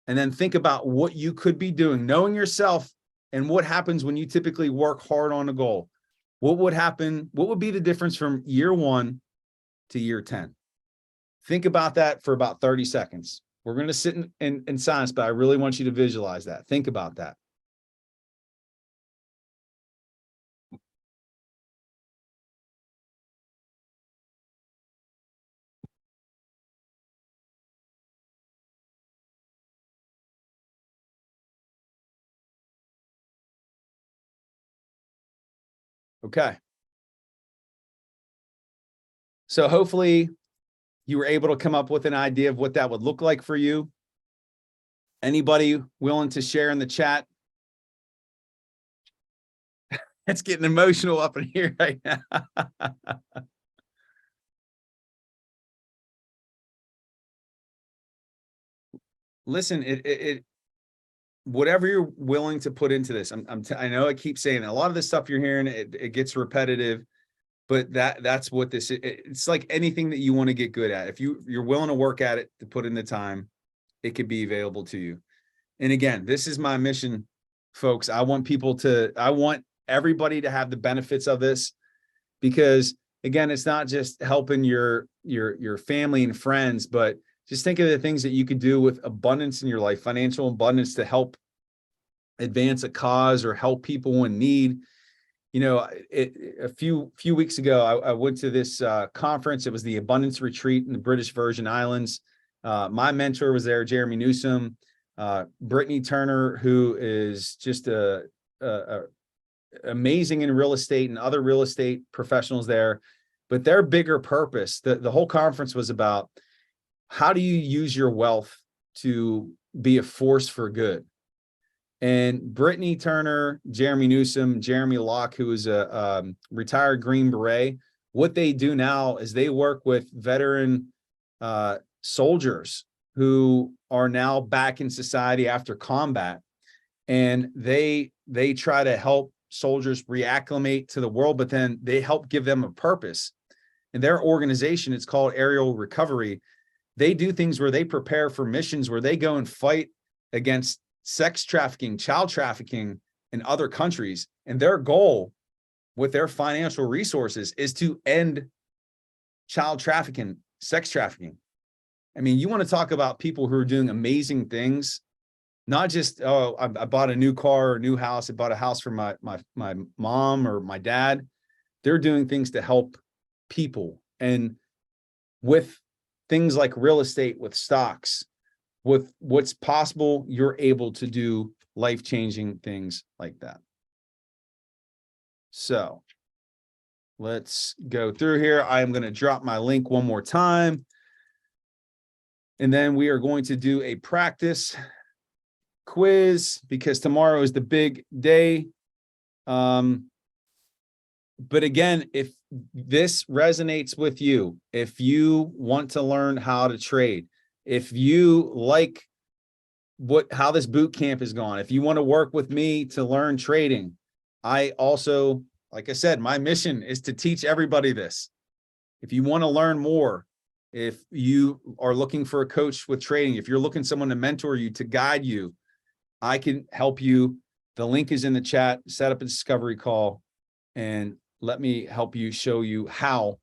and then think about what you could be doing, knowing yourself and what happens when you typically work hard on a goal. What would happen? What would be the difference from year 1 to year 10? Think about that for about 30 seconds. We're going to sit in silence, but I really want you to visualize that. Think about that. Okay. So hopefully you were able to come up with an idea of what that would look like for you. Anybody willing to share in the chat? It's getting emotional up in here right now. listen, whatever you're willing to put into this, I know I keep saying that. A lot of this stuff you're hearing, it gets repetitive, but that's what this is. It's like anything that you want to get good at. If you're willing to work at it, to put in the time, it could be available to you. And again, this is my mission, folks. I want everybody to have the benefits of this, because again, it's not just helping your family and friends, but just think of the things that you could do with abundance in your life, financial abundance, to help advance a cause or help people in need. You know, a few weeks ago, I went to this conference. It was the Abundance Retreat in the British Virgin Islands. My mentor was there, Jeremy Newsom, Brittany Turner, who is just amazing in real estate, and other real estate professionals there. But their bigger purpose, the whole conference was about, how do you use your wealth to be a force for good? And Brittany Turner, Jeremy Newsom, Jeremy Locke, who is a retired Green Beret, what they do now is they work with veteran soldiers who are now back in society after combat, and they try to help soldiers reacclimate to the world, but then they help give them a purpose. And their organization, it's called Aerial Recovery. They do things where they prepare for missions where they go and fight against sex trafficking, child trafficking in other countries. And their goal with their financial resources is to end child trafficking, sex trafficking. I mean, you want to talk about people who are doing amazing things, not just, oh, I bought a new car or a new house. I bought a house for my mom or my dad. They're doing things to help people. And with things like real estate, with stocks, with what's possible, you're able to do life-changing things like that. So let's go through here. I am going to drop my link one more time, and then we are going to do a practice quiz, because tomorrow is the big day. But again, if this resonates with you, if you want to learn how to trade, if you like how this boot camp is going, if you want to work with me to learn trading, I also, like I said, my mission is to teach everybody this. If you want to learn more, if you are looking for a coach with trading, if you're looking for someone to mentor you, to guide you, I can help you. The link is in the chat. Set up a discovery call and let me help you, show you how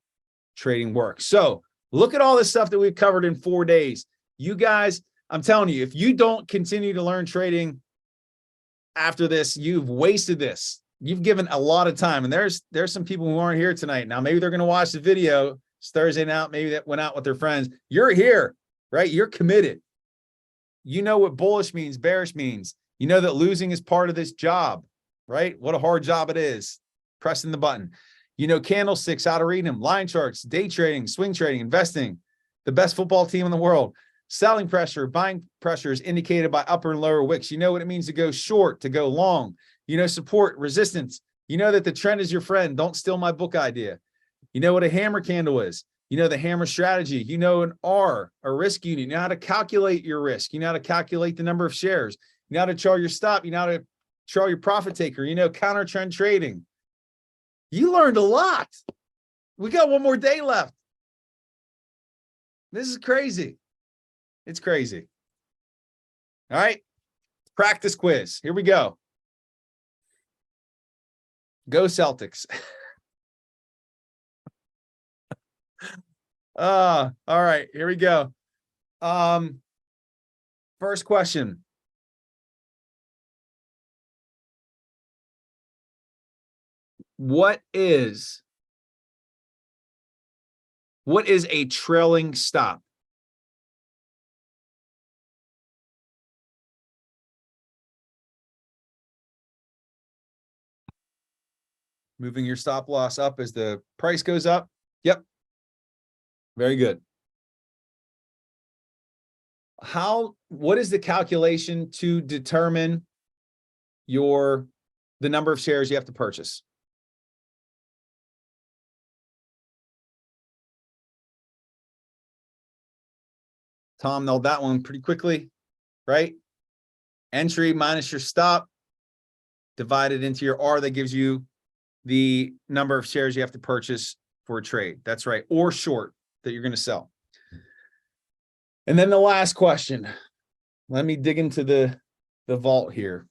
trading works. So look at all this stuff that we've covered in 4 days. You guys, I'm telling you, if you don't continue to learn trading after this, you've wasted this. You've given a lot of time. And there's some people who aren't here tonight. Now, maybe they're going to watch the video. It's Thursday night. Maybe that went out with their friends. You're here, right? You're committed. You know what bullish means, bearish means. You know that losing is part of this job, right? What a hard job it is, pressing the button. You know candlesticks, how to read them, line charts, day trading, swing trading, investing, the best football team in the world. Selling pressure, buying pressure is indicated by upper and lower wicks. You know what it means to go short, to go long. You know support, resistance. You know that the trend is your friend. Don't steal my book idea. You know what a hammer candle is. You know the hammer strategy. You know an R, a risk unit. You know how to calculate your risk. You know how to calculate the number of shares. You know how to chart your stop. You know how to chart your profit taker. You know counter trend trading. You learned a lot. We got one more day left. This is crazy. It's crazy. All right. Practice quiz. Here we go. Go Celtics. All right. Here we go. First question. What is a trailing stop? Moving your stop loss up as the price goes up. Yep. Very good. What is the calculation to determine the number of shares you have to purchase? Tom nailed that one pretty quickly. right? Entry minus your stop divided into your R, that gives you the number of shares you have to purchase for a trade. That's right. Or short that you're going to sell. And then the last question. Let me dig into the vault here.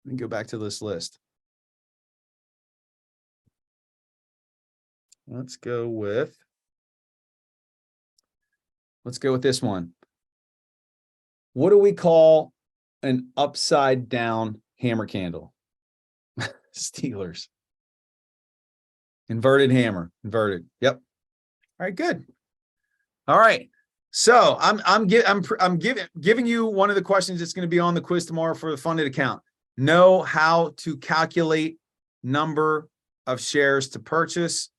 Let me go back to this list. Let's go with this one. What do we call an upside down hammer candle? Steelers. Inverted hammer. Inverted. Yep. All right, good. All right. So I'm giving you one of the questions that's going to be on the quiz tomorrow for the funded account. Know how to calculate number of shares to purchase.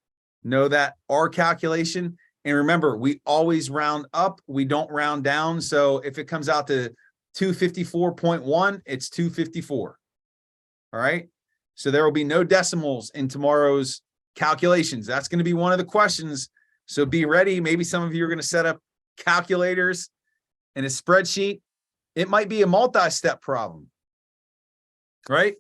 Know that R calculation. And remember, we always round up. We don't round down. So if it comes out to 254.1, it's 254. All right. So there will be no decimals in tomorrow's calculations. That's going to be one of the questions. So be ready. Maybe some of you are going to set up calculators and a spreadsheet. It might be a multi-step problem, right?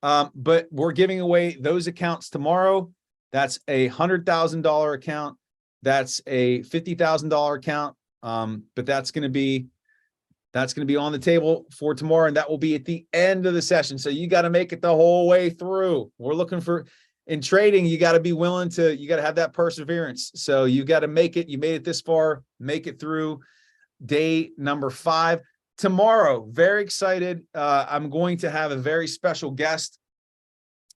But we're giving away those accounts tomorrow. That's a $100,000 account. That's a $50,000 account. But that's going to be on the table for tomorrow, and that will be at the end of the session. So you got to make it the whole way through. We're looking for, in trading, you got to be willing to, you got to have that perseverance. So you got to make it. You made it this far, make it through day number 5. Tomorrow, very excited. I'm going to have a very special guest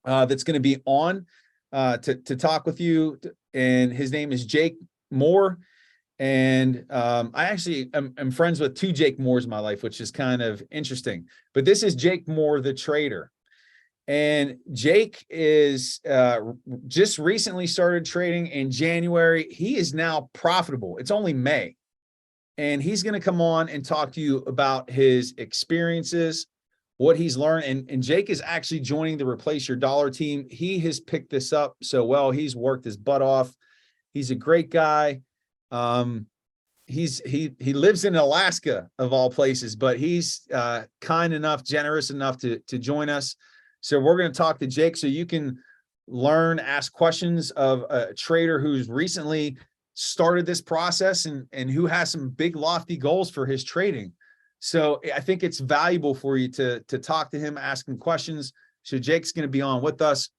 that's going to be on to talk with you. And his name is Jake Moore. And I actually am friends with 2 Jake Moores in my life, which is kind of interesting. But this is Jake Moore, the trader. And Jake is just recently started trading in January. He is now profitable. It's only May. And he's going to come on and talk to you about his experiences, what he's learned. And Jake is actually joining the Replace Your Dollar team. He has picked this up so well. He's worked his butt off. He's a great guy. He lives in Alaska of all places, but he's kind enough, generous enough to join us. So we're going to talk to Jake so you can learn, ask questions of a trader who's recently started this process and who has some big lofty goals for his trading. So I think it's valuable for you to talk to him, ask him questions. So Jake's going to be on with us.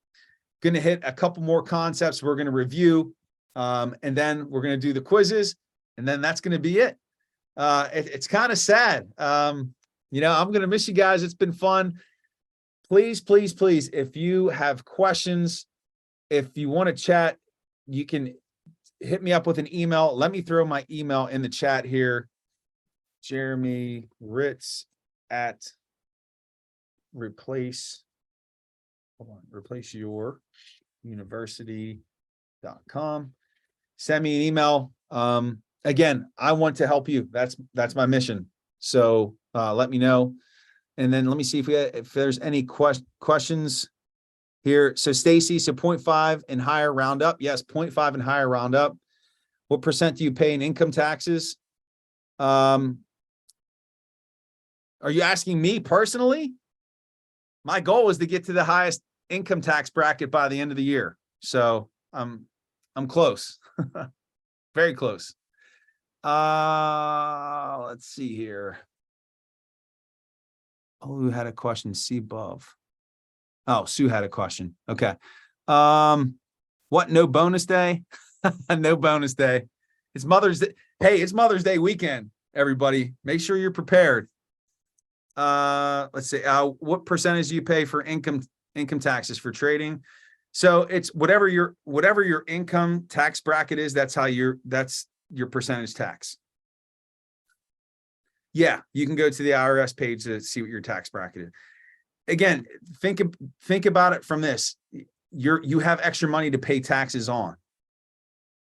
Going to hit a couple more concepts we're going to review. And then we're going to do the quizzes, and then that's going to be it. It's kind of sad. I'm going to miss you guys. It's been fun. Please, please, please, if you have questions, if you want to chat, you can hit me up with an email. Let me throw my email in the chat here. Jeremy Ritz at Replace Your University.com. Send me an email. Again, I want to help you. That's my mission. So let me know. And then let me see if there's any questions here. So Stacy, so 0.5 and higher round up. Yes, 0.5 and higher round up. What percent do you pay in income taxes? Are you asking me personally? My goal is to get to the highest income tax bracket by the end of the year. So I'm close. Very close. Let's see here. Oh, who had a question? See above. Oh, Sue had a question. Okay. What? No bonus day? No bonus day. It's Mother's Day. Hey, it's Mother's Day weekend, everybody. Make sure you're prepared. Let's see. What percentage do you pay for income taxes for trading? So it's whatever your income tax bracket is, that's your percentage tax. Yeah, you can go to the IRS page to see what your tax bracket is. Again, think about it from this. You have extra money to pay taxes on.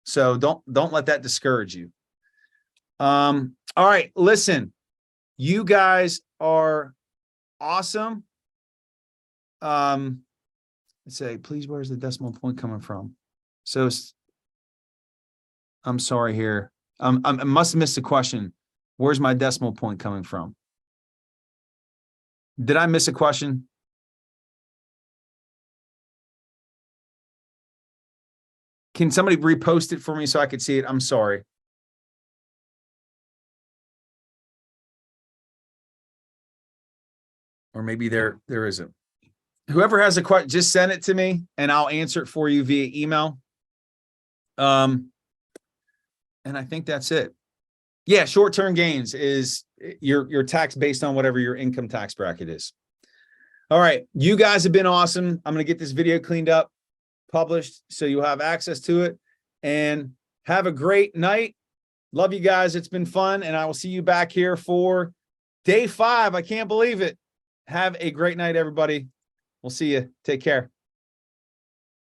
So don't let that discourage you. All right, listen. You guys are awesome. Let's say, please, where's the decimal point coming from? So I'm sorry here. I must have missed the question. Where's my decimal point coming from? Did I miss a question? Can somebody repost it for me so I could see it? I'm sorry. Or maybe there isn't. Whoever has a question, just send it to me and I'll answer it for you via email. And I think that's it. Yeah, short-term gains is your tax based on whatever your income tax bracket is. All right, you guys have been awesome. I'm going to get this video cleaned up, published, so you'll have access to it. And have a great night. Love you guys. It's been fun, and I will see you back here for day 5. I can't believe it. Have a great night, everybody. We'll see you. Take care.